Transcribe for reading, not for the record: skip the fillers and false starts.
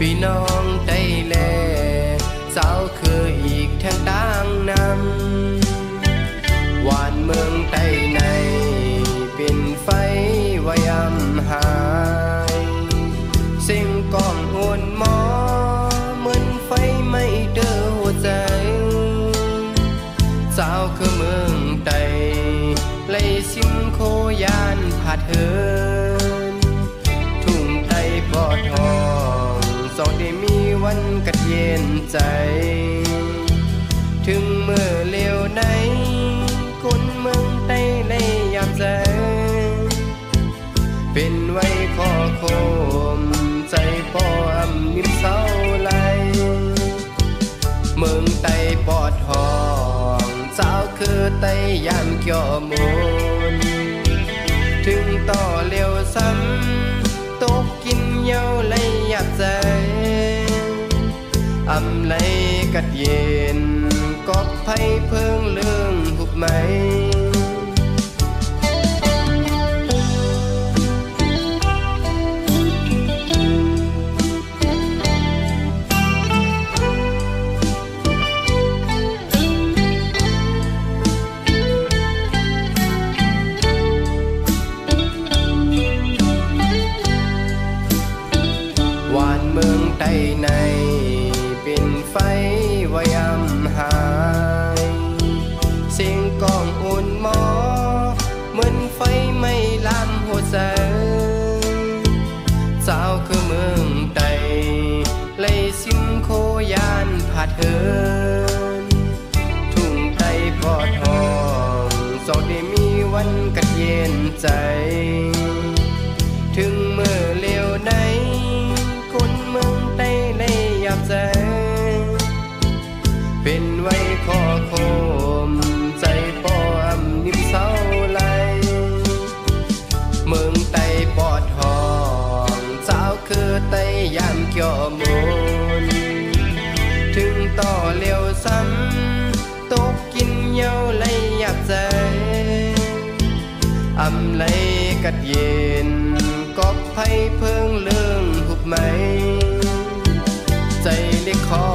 พี่น้องได้แลสาวคืออีกแทงต่างนำหวานเมืองใต้ในเป็นไฟวายำหายเสียงกองโอนหมอเหมือนไฟไม่เด้อหัวใจสาวคือเมืองใต้ไล่ซิมโคยานผาดเหินทุ่งไต้ปอทองสองได้มีวันกัดเย็นใจถึงเมื่อเลี้ยวไหนคนเมืองใต้ได้ยามใจเป็นไว้ข้อโคมใจป้ออำนิ่มเศร้าไหลเมืองใต้ปอทองสาวคือไต้ยามเกี่ยวมูลถึงต่อเลี้ยวซ้ำตกกินเย้าเลยอยากใจอำไหลกัดเย็นกอบไผ่เพิ่งเรื่องหุบไหมหวานเมืองใต้ในเป็นไฟวายำหายเสียงกองอุ่นหมอเหมือนไฟไม่ลามหัวใจสาวคือเมืองใต้ไล่ซิมโคยานผาดเหินทุ่งไต้ปอทองสองได้มีวันกัดเย็นใจถึงเมื่อเลี้ยวไหนคนเมืองใต้ได้ยามใจเป็นไว้ข้อโคมใจป้ออำนิ่มเศร้าไหลเมืองใต้ปอทองสาวคือไต้ยามเกี่ยวมูลถึงต่อเลี้ยวซ้ำตกกินเย้าเลยอยากใจอำไหลกัดเย็นกอบไผ่เพิ่งเรื่องหุบไหมใจเล็กคอ